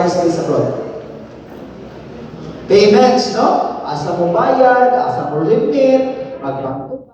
buyers based abroad. Payments, no? Asa mo bayad, asa mo remit, mag-bank to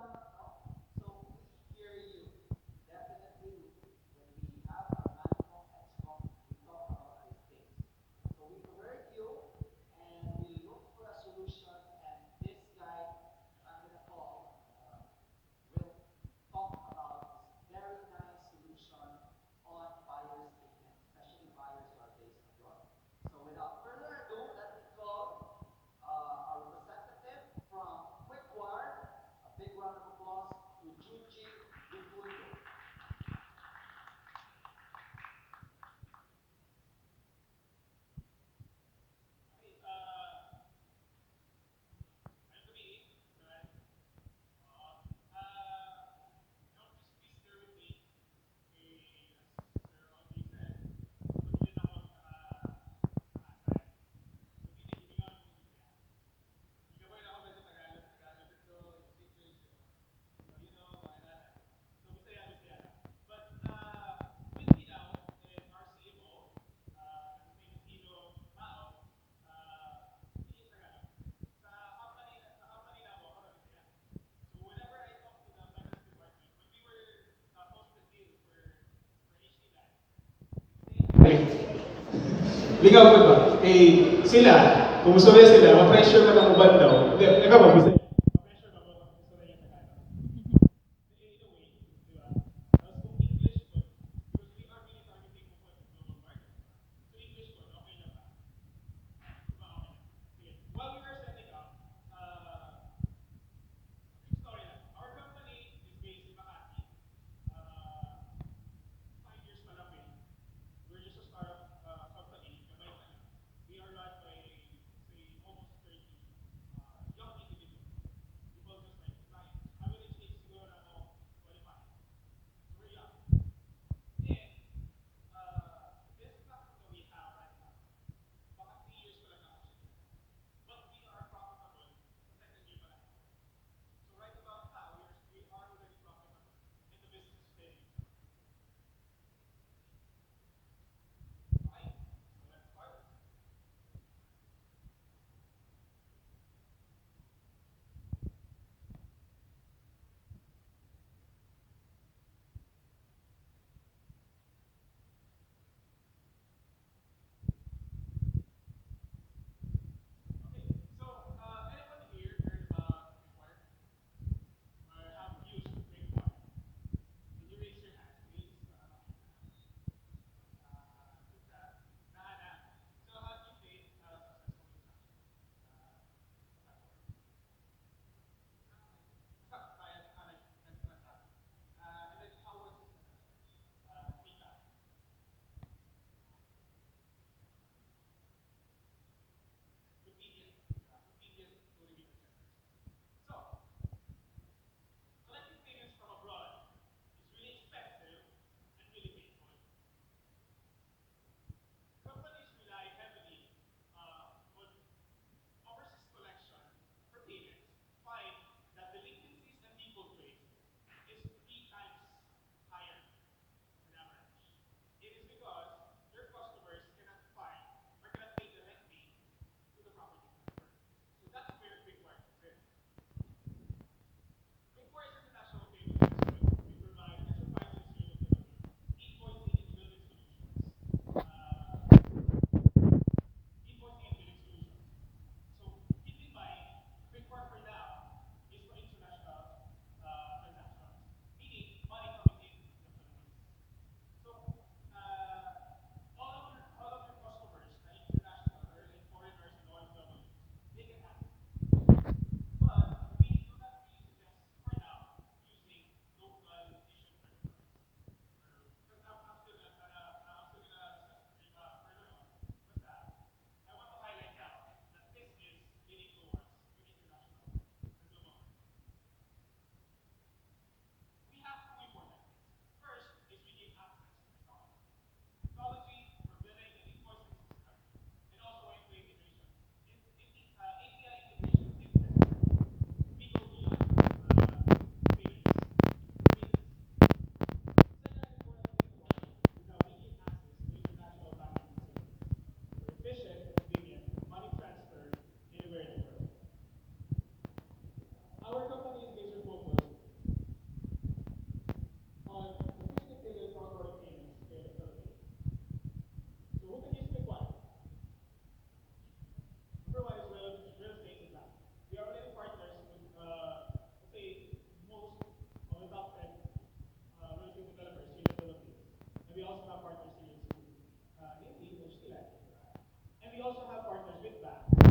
bank. Ligaw ko ba? Eh, sila, kung gusto rin sila, ma-pressure man ang uban daw. Hindi, ikaw ba, gusto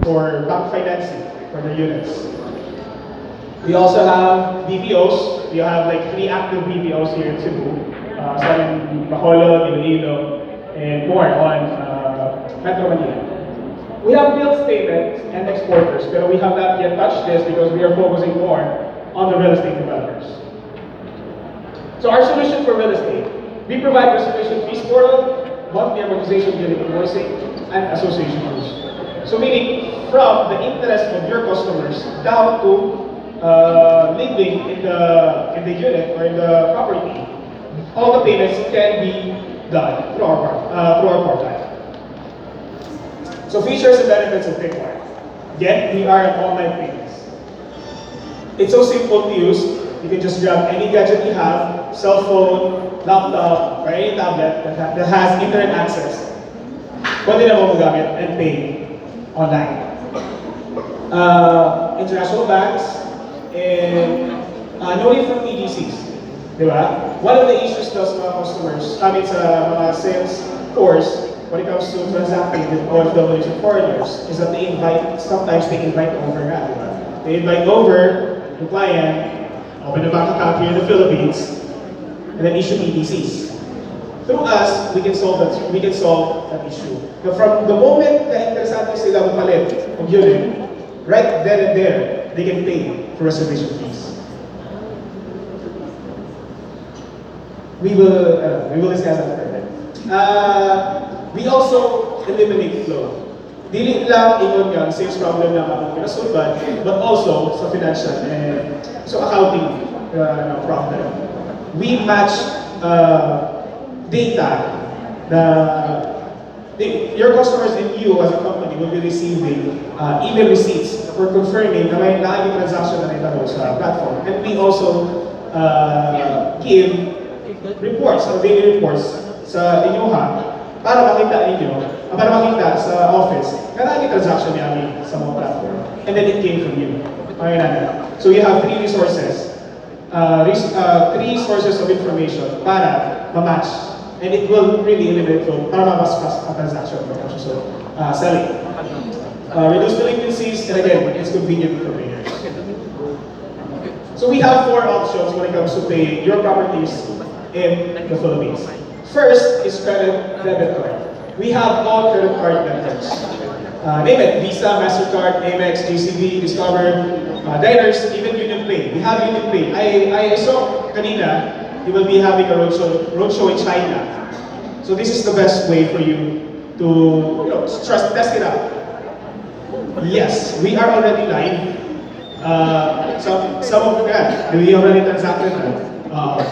for bank financing for the units. We also have BPOs. We have like 3 active BPOs here in Cebu. Some in Bacolod, Iloilo, and more on Metro Manila. We have bills payments and exporters, but we have not yet touched this because we are focusing more on the real estate developers. So our solution for real estate, we provide reservation fees portal, monthly amortization billing invoicing, and association rules. So meaning from the interest of your customers down to living in the unit or in the property, all the payments can be done through our portal. So features and benefits of Pickmark. Again, we are an online payments. It's so simple to use. You can just grab any gadget you have, cell phone, laptop, or any tablet that has internet access. Pwede na mo magamit and pay online. International banks and no need for PDCs. Diba? One of the issues daw sa mga customers, sa mga sales force, when it comes to transacting with OFWs and foreigners, is that sometimes they invite over nga, diba? They invite over the client, open a bank account here in the Philippines, and then issue PDCs. Through us, we can solve that issue. Now, from the moment na interesado sila mapalit ng unit, right then and there, they can pay for reservation fees. We will discuss that further. We also eliminate flow. Dili lang ingon nga sales problem na akong pinasulban, but also sa financial and so accounting problem. We match data your customers and you as a company will be receiving email receipts for confirming na may naayong transaction na naitaro sa platform. And we also give reports, daily reports sa inyuha para makita sa office na naayong transaction niya sa mga platform. And then it came from you. Okay na. So you have 3 resources, 3 sources of information para ma-match. And it will really eliminate flow para ma-fast ang transaction. So, selling. Reduce delinquencies, and again, it's convenient for payers. So we have 4 options when it comes to pay your properties in the Philippines. First is credit debit card. We have all credit card networks. Name it, Visa, MasterCard, Amex, JCB, Discover, Diners, even UnionPay. We have UnionPay. I saw kanina, you will be having a roadshow in China. So this is the best way for you to test it out. Yes, we are already live. Some of them, we already transacted.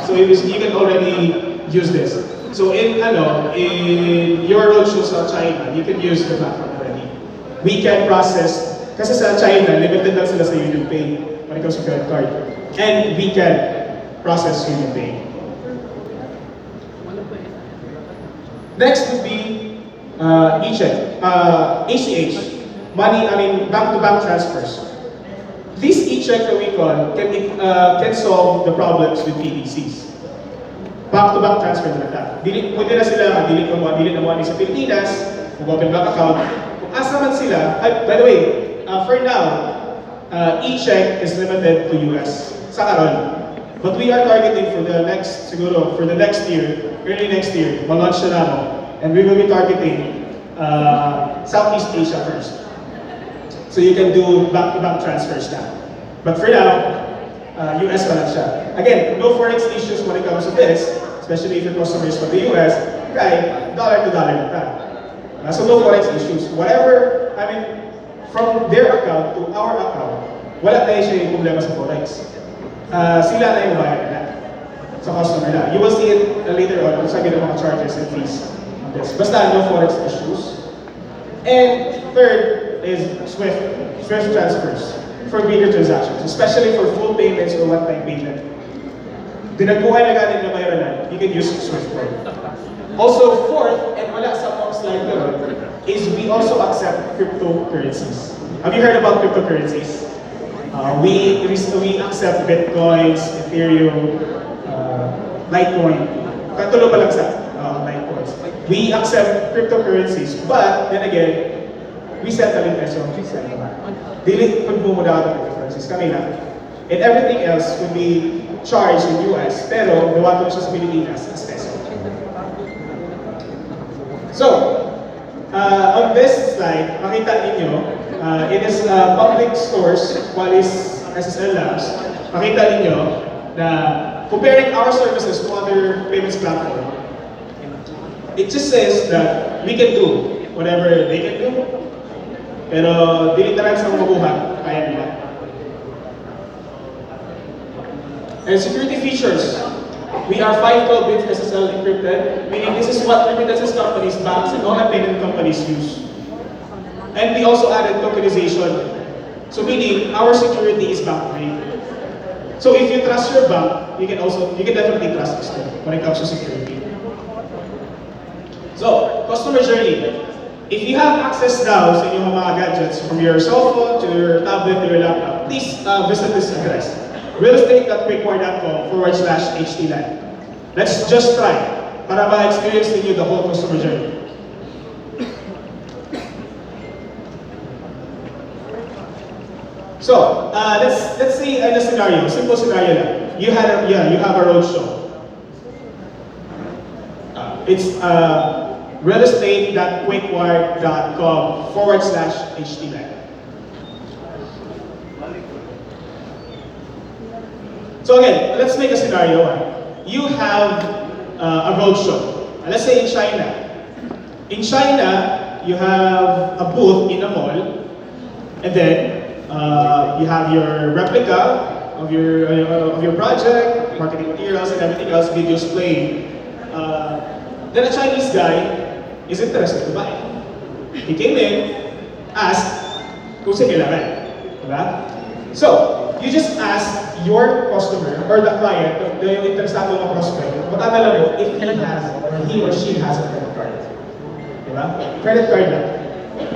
So you can already use this. So in your roadshows in China, you can use the platform already. We can process, kasi sa China, limited lang sila sa UnionPay when it comes to credit card. And we can process UnionPay. Next would be e-check, ACH, bank-to-bank transfers. This e-check that we call can solve the problems with PDCs. Bank-to-bank transfer na ito. Pwede na sila, dili na mo sa Pilipinas, mag-open bank account. Kung asa man sila, by the way, for now, e-check is limited to US, sa karon. But we are targeting for the next year, early next year, mag-launch na namin. And we will be targeting Southeast Asia first. So you can do bank-to-bank transfers now. But for now, US pa lang siya. Again, no forex issues when it comes to this, especially if your customer is from the US, right, dollar to dollar na tayo. So no forex issues. Whatever, from their account to our account, wala tayo siya yung problema sa forex. Sila na yung bayad na sa customer na. You will see it later on kung sabi ng mga charges and fees on this. Basta no forex issues. And third is Swift transfers for bigger transactions, especially for full payments or one-time payment. Dinagbuhay na galing na mayroon, you can use Swift card. Also, fourth, and wala sa mga slide ko, is we also accept cryptocurrencies. Have you heard about cryptocurrencies? We accept Bitcoins, Ethereum, Litecoin. Katulo pa lang sa Litecoins. We accept cryptocurrencies, but then again, we settle in peso. Dili pagmumula ng cryptocurrencies, kami lang. And everything else will be charged in US, pero gawa siya sa Pilipinas as peso. So, on this slide, makita ninyo, it is public stores, Qualis SSL Labs. Makita ninyo na comparing our services to other payments platform, it just says that we can do whatever they can do, pero dili talaga sa mabuhat, kaya nila. And security features. We are 512-bit SSL encrypted, meaning this is what remittances companies, banks, and online payment companies use. And we also added tokenization. So meaning, our security is bank-free. So if you trust your bank, you can definitely trust us when it comes to security. So, customer journey. If you have access now sa inyong mga gadgets, from your cell phone to your tablet to your laptop, please visit this address. realestate.quickwire.com/htlan. Let's just try para ma-experience ninyo the whole customer journey. So, let's say in a scenario, simple scenario lang. You have a roadshow. It's realestate.quickwire.com/htlan. So again, let's make a scenario. You have a roadshow. Let's say in China. In China, you have a booth in a mall, and then you have your replica of your project, marketing materials, and everything else, videos playing. Then a Chinese guy is interested to buy. He came in, asked kung saan kailangan. Diba? So, you just ask your customer or the client, yung interesado ng prospect, matanda lang mo if he or she has a credit card. Diba? Credit card lang.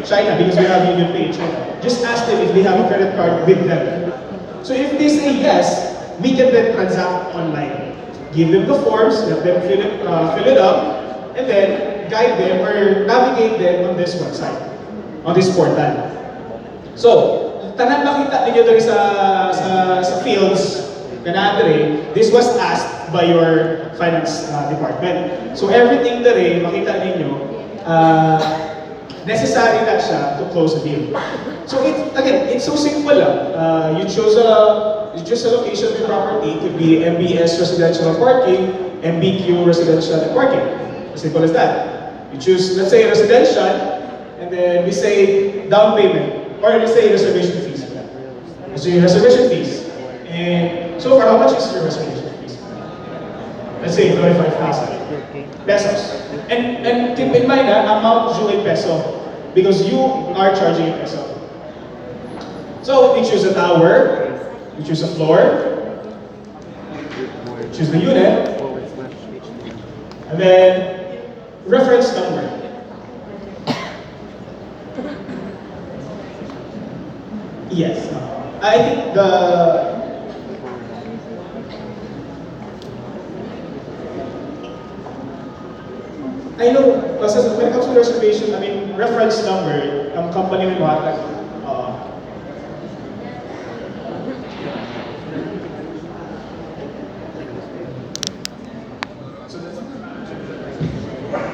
China, because we have UnionPay in China. Just ask them if they have a credit card with them. So if they say yes, we can then transact online. Give them the forms, let them fill it up, and then guide them or navigate them on this website, on this portal. So, tanan makita ninyo dali sa fields kanadre, this was asked by your finance department. So everything dere makita ninyo necessary na siya to close a deal. So it's so simple lang. You choose a location of your property. It could be MBS residential parking, MBQ residential parking. As simple as that. You choose, let's say, residential, and then we say down payment, or let's say reservation fees. So your reservation fees. And so far, how much is your reservation fees? Let's say 25,000 pesos. And keep in mind amount due in peso because you are charging in peso. So we choose a tower, we choose a floor, choose the unit, and then reference number. Yes. I think I know, kasi when it comes to reservation, I mean, reference number, ang company may matag.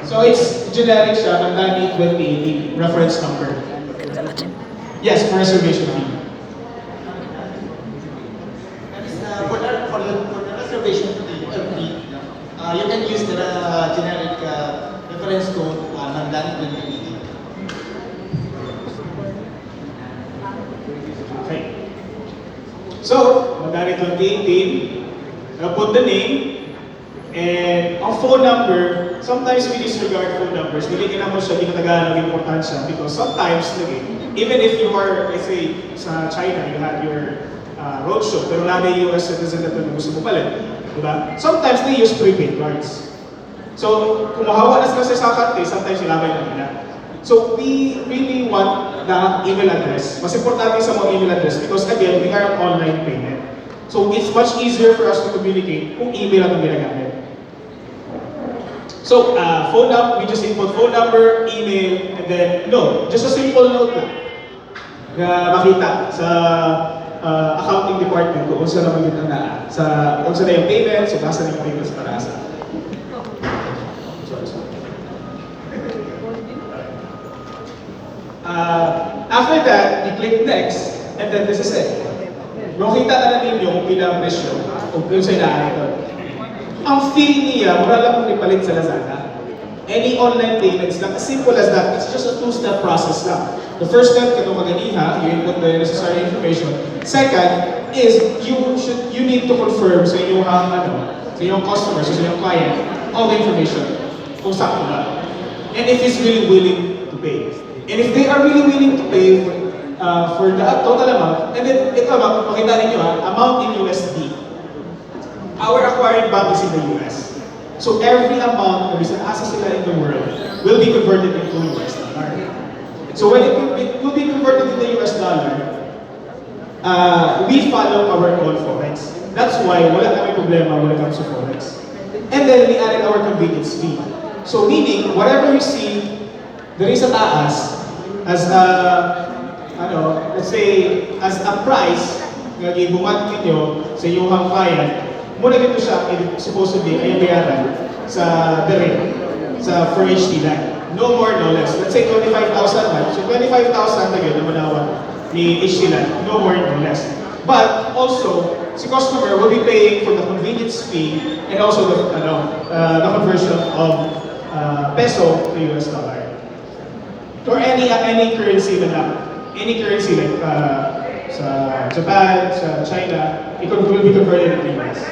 So it's generic siya, ang DANI 2018 reference number. Yes, for reservation fee. For the reservation fee, you can use the generic reference code ng DANI 2018. Okay. So, DANI 2018, put the name, and ang phone number, sometimes we disregard phone numbers. Hindi ka naman siya, hindi ka tagaan ng importansya because sometimes, even if you are, let's say, sa China, you had your roadshow, pero wala na yung US citizen na gusto mo palit. Diba? Sometimes they use prepaid cards. So, kung mahawa na sila sa sakante, sometimes ilabay na nila. So, we really want the email address. Mas importante sa mga email address because again, we are an online payment. So, it's much easier for us to communicate kung email ang ginagamit. So, phone number, we just input phone number, email, and then, no, just a simple note lang na makita sa accounting department kung unsa naman yun na sa unsa na yung payments, so basta na yung payments para sa. Sorry. After that, you click next, and then this is it. Makita na ninyo kung pinapresyo kung yun sa inaarito. Ang fee niya, mura lang kung ipalit sa Lazada. Any online payments lang, as simple as that. It's just a two-step process lang. The first step, kung maganiha, you input the necessary information. Second is, you need to confirm sa inyong, sa inyong customer, sa inyong client, all the information. Kung sakto ba. And if he's really willing to pay. And if they are really willing to pay for the total amount, and then ito, makita ninyo amount in USD. Our acquiring bank is in the US. So every amount na bisan asa sila in the world will be converted into US dollar. So when it will be converted into US dollar, we follow our own Forex. That's why wala kami problema when it comes to Forex. And then we added our convenience fee. So meaning, whatever you see, there is a taas as a, let's say, as a price na gibumat ninyo sa inyong client, muna dito siya, supposedly, ay bayaran sa the rate, for HT line. No more, no less. Let's say 25,000 man. So 25,000 na yun, namanawan ni HT line. No more, no less. But also, si customer will be paying for the convenience fee and also the conversion of peso to US dollar. Or any currency na lang. Any currency like sa Japan, sa China, it will be converted into US.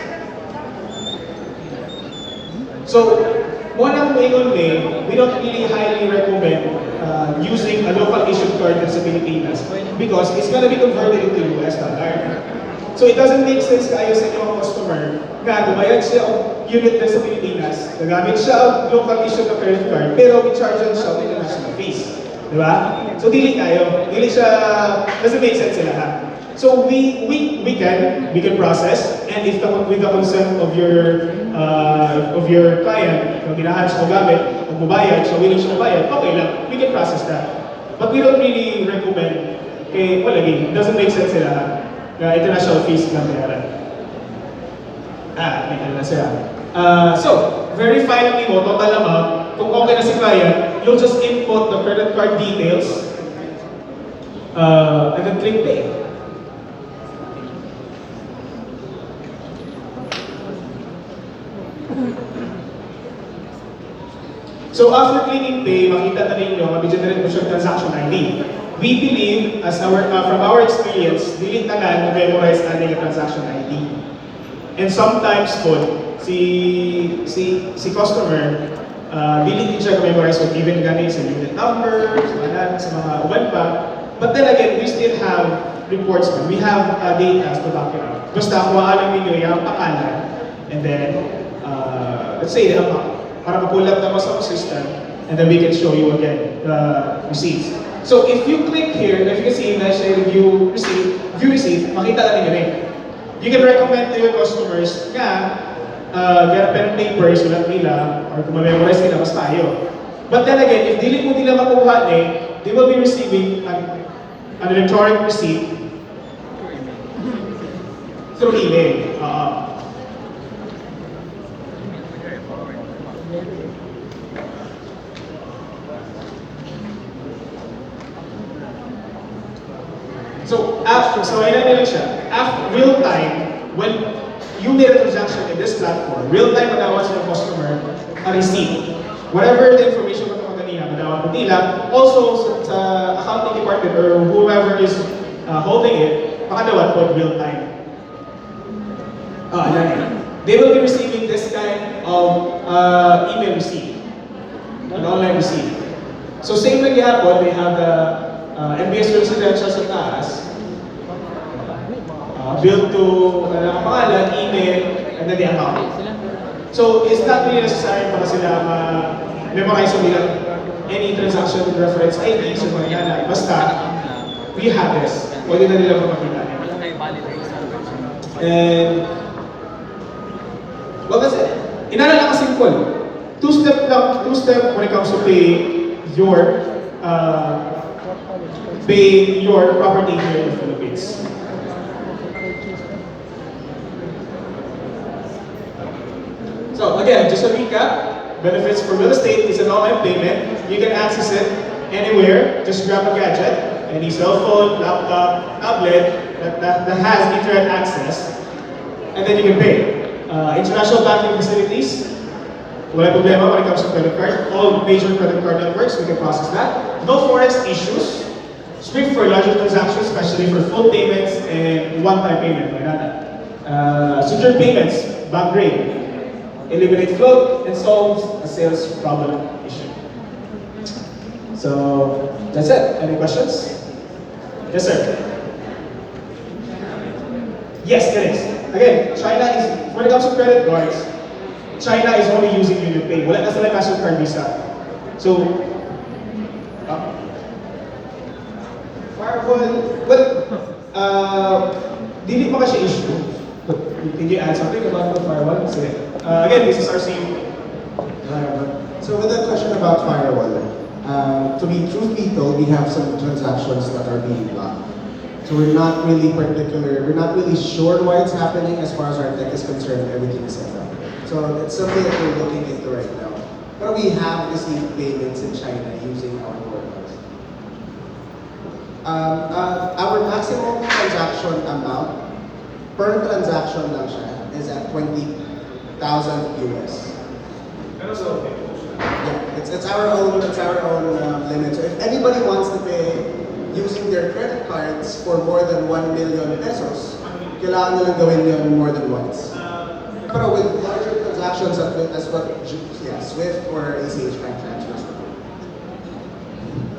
So, one of the we don't really highly recommend using a local issued card sa Pilipinas because it's going to be converted into US dollar. So it doesn't make sense kayo sa inyong customer na gumayad siya ang unit na sa Pilipinas, nagamit siya ang local issued na credit card, pero i-charge siya ang international fees. Diba? So dili kayo. Dili siya, doesn't make sense sila ha. So we can process, and if with the consent of your client, kung ginahan siya gamit, kung mabayad, so willing siya mabayad, okay lang, we can process that. But we don't really recommend, it doesn't make sense sila ha, na international fees lang bayaran. May na siya. So, verify lang mo, total amount, kung okay na si client, you'll just input the credit card details, and then click pay. So after clicking pay, makita na ninyo, mag-generate mo siya transaction ID. We believe, from our experience, dili tanan na memorize ating transaction ID. And sometimes po, si customer, dili din siya memorize with even ganit sa unit number, sa mga uban pa. But then again, we still have reports, we have data to back it up. Basta kuhaan lang ninyo yung pakanan, and then, let's say, para ma-pull up naman sa system, and then we can show you again the receipts. So if you click here, if you can see na siya view receipt, makita na ninyo rin. You can recommend to your customers nga, get a pen and paper, sulat nila, or kung ma-memorize nila, mas tayo. But then again, if dili mo nila makuha they will be receiving an electronic receipt through email. So ayun na lang siya. After real time, when you made a transaction in this platform, real time madawat sa customer a receipt. Whatever the information mo ito kanina, madawat nila. Also sa accounting department or whoever is holding it, makadawat po real time. They will be receiving this kind of email receipt, an online receipt. So same like hapon, they have the MBS residential sa taas, built to pangalan, email, and then the account. So it's not really necessary para sila memorize nila any transaction reference ID, so mga basta we have this. Pwede na nila makakita. And well, that's it. Inala lang ka-simple. two-step when it comes to paying your property here in the Philippines. So again, just a recap, benefits for real estate is an online payment. You can access it anywhere. Just grab a gadget, any cell phone, laptop, tablet that has internet access, and then you can pay. International banking facilities, wala problema when it comes to credit card. All major credit card networks, we can process that. No forex issues. Strict for larger transactions, especially for full payments and one-time payment. Secure payments, bank grade. Eliminate float and solves a sales problem issue. So that's it. Any questions? Yes, sir. Yes, it is. Again, China is, when it comes to credit cards, China is only using UnionPay. Wala na sila MasterCard Visa. So, firewall, dili pa kasi issue. But can you add something about the firewall? Sige. Again, this is our same. So with the question about firewall, to be truth be told, we have some transactions that are being blocked. So we're not really sure why it's happening as far as our tech is concerned, everything is set up. So it's something that we're looking into right now. But we have received payments in China using our portals. Our maximum transaction amount per transaction lang siya is at 20,000 US. So, yeah, it's our own limit. So if anybody wants to pay using their credit cards for more than 1 million pesos, kailangan nilang gawin yun more than once. Pero with larger transactions as what Swift or ACH bank transfers.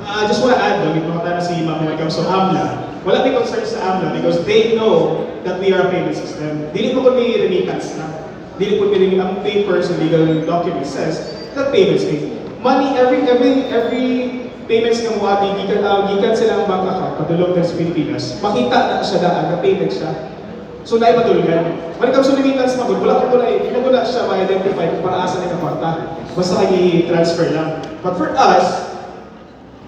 I just want to add though, may mga si Ma'am when it comes to AMLA. Wala may concern sa AMLA because they know that we are a payment system. Dili po kami remittance na. Dili po kami ang papers and legal document says that payments pay. Money, every payments nga mo gikan sila ang bank account, padulong sa Pilipinas, makita na siya daan na payment siya. So na ipadulungan. When it comes to remittance na wala siya ma-identify kung para asa na kwarta. Basta i-transfer lang. But for us,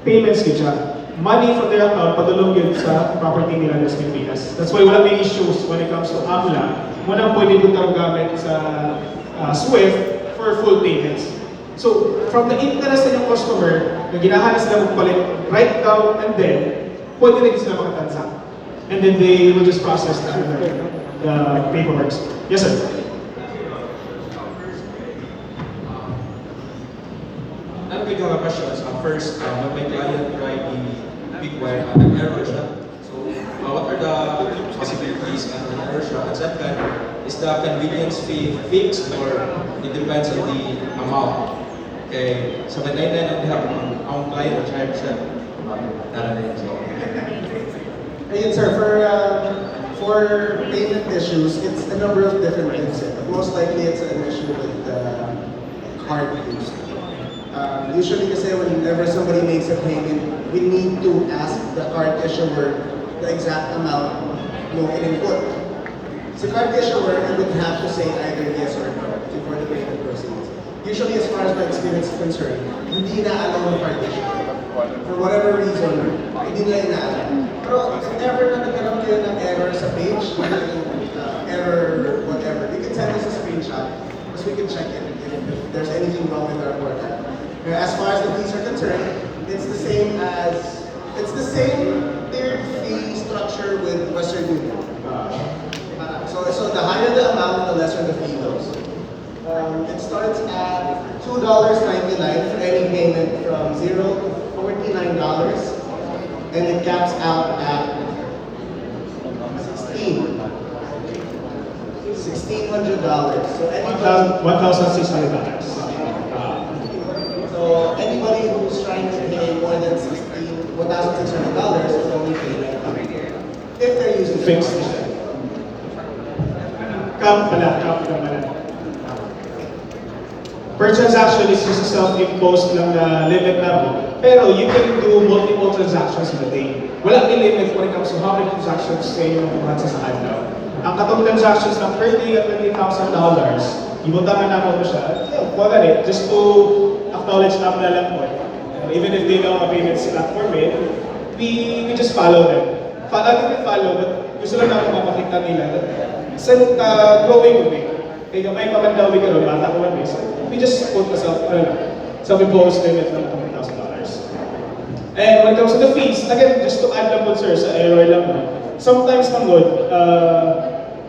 payments yun siya. Money from their account, padulong yun sa property nila sa Pilipinas. That's why wala may issues when it comes to AMLA. Walang pwede butang gamit sa Swift for full payments. So, from the interest ng yung customer, na ginahanap sila magpalit right now and then, pwede na din sila makatransact. And then they will just process the paperwork. Yes, sir. Another big questions. First, when my client tried the big wire, an error siya. So, what are the possibilities and an error siya? And second, is the convenience fee fixed or it depends on the amount? Okay, so when I we have ang client or charge siya. Ayun sir, for payment issues, it's a number of different things. Most likely it's an issue with the card use. Usually kasi whenever somebody makes a payment, we need to ask the card issuer the exact amount no input. So card issuer would have to say either yes or no before the payment proceeds. Usually as far as my experience is concerned, hindi na-allow ng card issuer. For whatever reason, hindi nila ina-allow. Pero if ever na nagkaroon kayo ng error sa page, error whatever, you can send us a screenshot because we can check it if there's anything wrong with our portal. As far as the fees are concerned, it's the same tiered fee structure with Western Union. So the higher the amount, the lesser the fee goes. It starts at $2.99 for any payment from $0 to $49, and it caps out at $1,600. So $1,600. So anybody who's trying to pay more than $1,600 will only pay $900 if they're using Fixed. Cap pala. Per transaction is just a self-imposed lang na limit na. Pero you can do multiple transactions in a day. Wala may limit when it comes to how many transactions sa inyo makukuha sa adlaw. Ang katong transactions ng per day at $20,000, ibuntangan na ako siya. Wala rin, just to acknowledge na lang po. Even if they know a payments platform we just follow them. Follow, but gusto lang namin mapakita nila that growing with kaya may pamandaw we karoon, bata ko one so we just put self-imposed limit ng $20,000. And when it comes to the fees, again, just to add lang po sir, sa error lang mo, sometimes man good,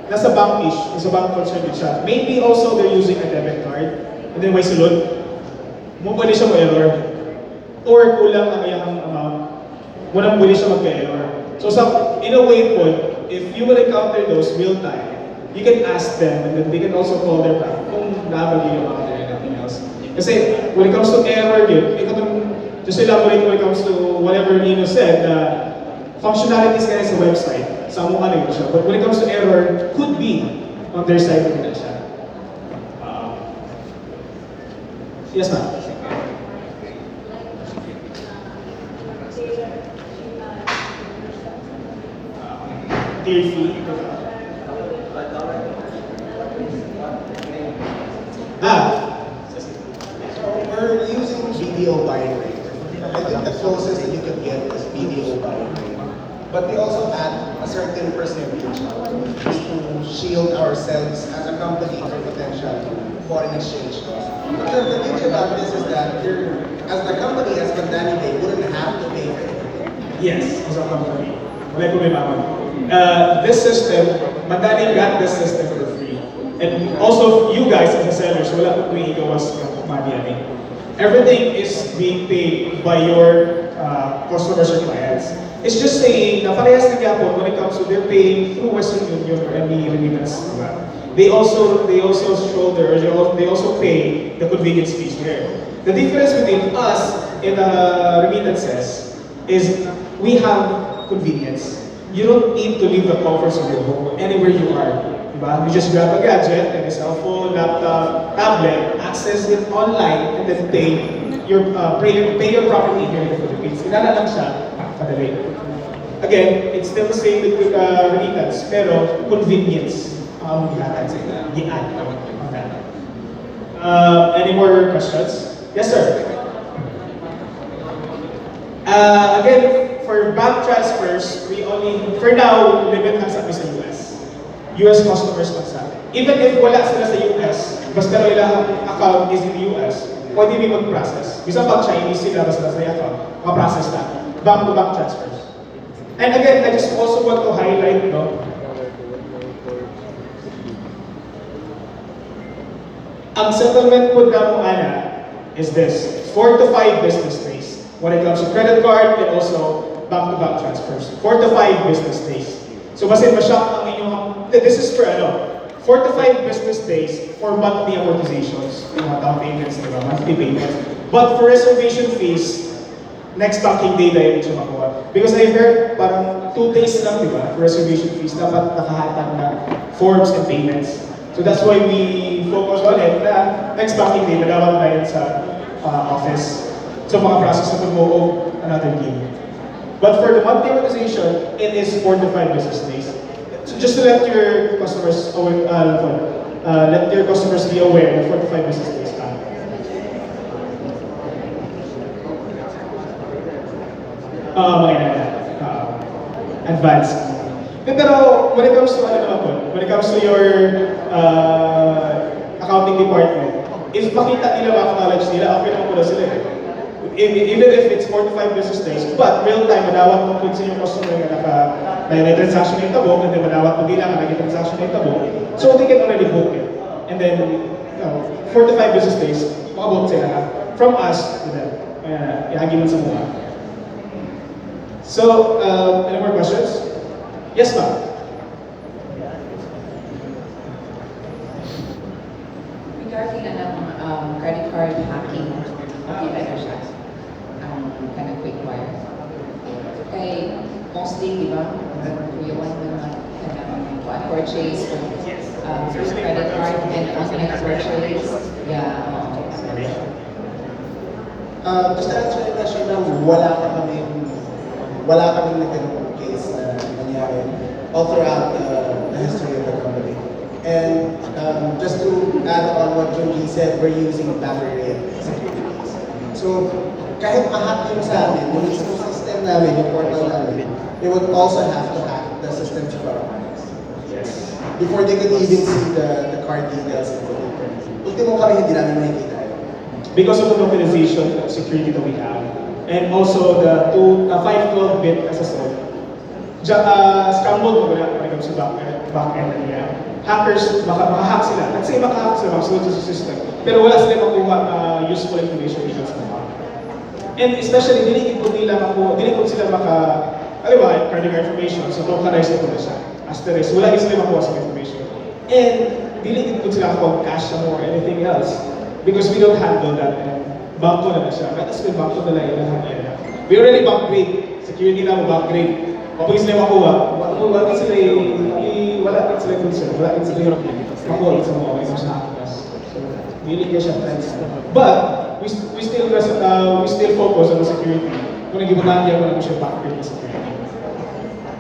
nasa bank-ish, nasa bank concern din siya. Maybe also they're using a debit card, and then may sulod, pwede siya ma-error. Or kulang ang iyang amount, munang pwede siya magka-error. So in a way po, if you will encounter those real time, you can ask them and then they can also call their bank kung nabagi yung account or anything else. Kasi when it comes to error yun, just elaborate when it comes to whatever Nino said, functionalities kaya sa website, sa mo ano yun siya. But when it comes to error, could be on their side na siya. Yes ma'am. Tier fee. So we're using BDO buying rate. I think the closest that you can get is BDO buying rate. But we also add a certain percentage just to shield ourselves as a company from potential foreign exchange costs. But the beauty about this is that as the company, as Mandani Bay, wouldn't have to pay for everything. Yes, as a company. Wala ko may maman. This system, Mandani got this system for free. And also, you guys as a sellers, wala ko may igawas ng money. Everything is being paid by your customers or clients. It's just saying na parehas na gapon when it comes to they're paying through Western Union or any remittance. They also shoulder, they also pay the convenience fees there. The difference between us and remittances is we have convenience. You don't need to leave the comforts of your home anywhere you are. Diba? You just grab a gadget and a cell phone, laptop, tablet, access it online, and then pay your property here in the Philippines. Inala lang siya, padali. Again, it's still the same with remittance, pero convenience ang gihatag sa ila. Giat on that. Any more questions? Yes, sir. Again, for bank transfers, we only, for now, limit lang sa US. US customers lang sa atin. Even if wala sila sa US, basta ilang account is in the US, pwede may mag-process. Bisa pag Chinese sila, basta sa account, ma-process lang. Bank-to-bank transfers. And again, I just also want to highlight, ang settlement po na mo, Ana, is this, 4 to 5 business days. When it comes to credit card and also bank-to-bank transfers. 4 to 5 business days. So basin ma-shock ang inyong, this is for 4 to 5 business days for monthly amortizations, down payments, diba? Monthly payments. But for reservation fees, next banking day dahil siya makuha. Because I heard parang 2 days lang, diba? For reservation fees, dapat nakahatang na forms and payments. So that's why we focus on it na next banking day, nagawag na yun sa office. So mga process na tumuo another game. But for the monthly amortization, it is 4 to 5 business days. So just to let your customers be aware na 4 to 5 business days pa. Advanced. Pero when it comes to when it comes to your accounting department, if makita nila, ma-acknowledge nila, okay naman po na sila. Even if it's 4 to 5 business days, but real time, madawat mo po sa inyong customer na transaction na itabo, and then madawat mo nila na transaction na itabo, so they can already book it. And then, 4 to 5 business days, makabot sila from us to them. Ihagi man sa muna. So, any more questions? Yes, ma'am. Regarding credit card hacking, okay ba na siya? Kind of quick wire. Kay mostly, di ba, we want to purchase through credit card and online purchase. Yeah. Just to answer the question na wala kaming nagkaroon case na nangyari all throughout the history of the company. And just to add on what Junji said, we're using battery securities. So kahit ma-hack yung sa amin, yung mismo system namin, yung portal namin, they would also have to hack the systems of our clients. Yes. Before they could even see the card details and whatever. Ultimo kami hindi namin makikita yun. Because of the tokenization security that we have, and also the 512-bit SSL, scrambled when it comes to back-end niya. Hackers, makahack sila. Let's say makahack sila, makasunod sa system. Pero wala sila makuha useful information dito sa mga. And especially, dili ko sila alam ba, credit card information, so tokenized na ko na siya. Asterisk, wala din sila makuha sa information. And dili ko sila cash or anything else. Because we don't handle that. And bangko na siya. Kaya tapos bangko na lang yung handle. We already backgrade. Security na mo backgrade. Kapag sila makuha, wala din sila concern. Wala din sila makuha sa mga may sa hackers. So, really siya friends. But, we still focus on the security. Kung nag-ibutan niya, wala mo siya backgrade sa security.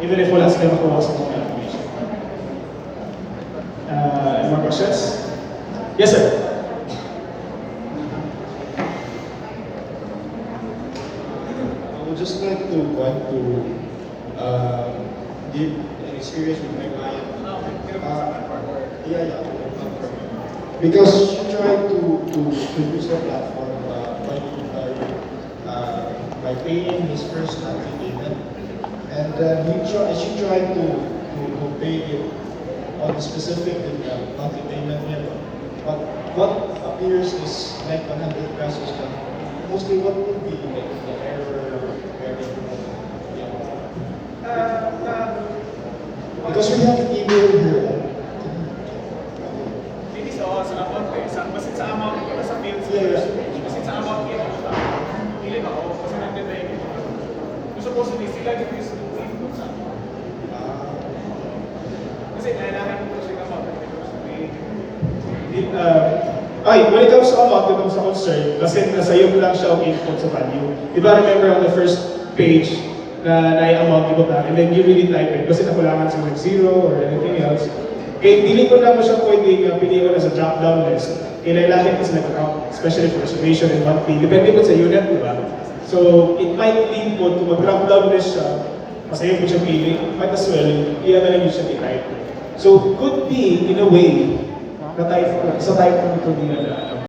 Even if wala sila makuha sa mga information. Any more questions? Yes, sir. I would just like to give an experience with my client. Because she tried to use the platform by paying his first monthly payment, and then she tried to pay it on a specific monthly payment level. But what appears is like 100 pesos. Mostly, what would be the error? Because we have emailed her. Hindi sa amount eh. Basit sa amount, sa fields. Yeah. Basit sa amount, hindi ba ako? Kasi nagdadaya ko. Supposedly, sila dito yung solution sa kasi kailangan ko siya amount. When it comes to amount, when it comes to concern, kasi nasa iyo lang siya ang input sa value. Di ba remember on the first page, na amount iba and then you really type it kasi nakulangan sa zero or anything else. Dili ko na mo siya pwedeng piliin as a drop-down list. Kailangan is nag-account, especially for reservation and monthly. Depende po sa unit, di ba? So, it might lead po to mag-drop-down list siya, masaya po siya pili, might as well, iyan na lang yung siya i-type. So, could be, in a way, na type ko, sa type ko nito nila na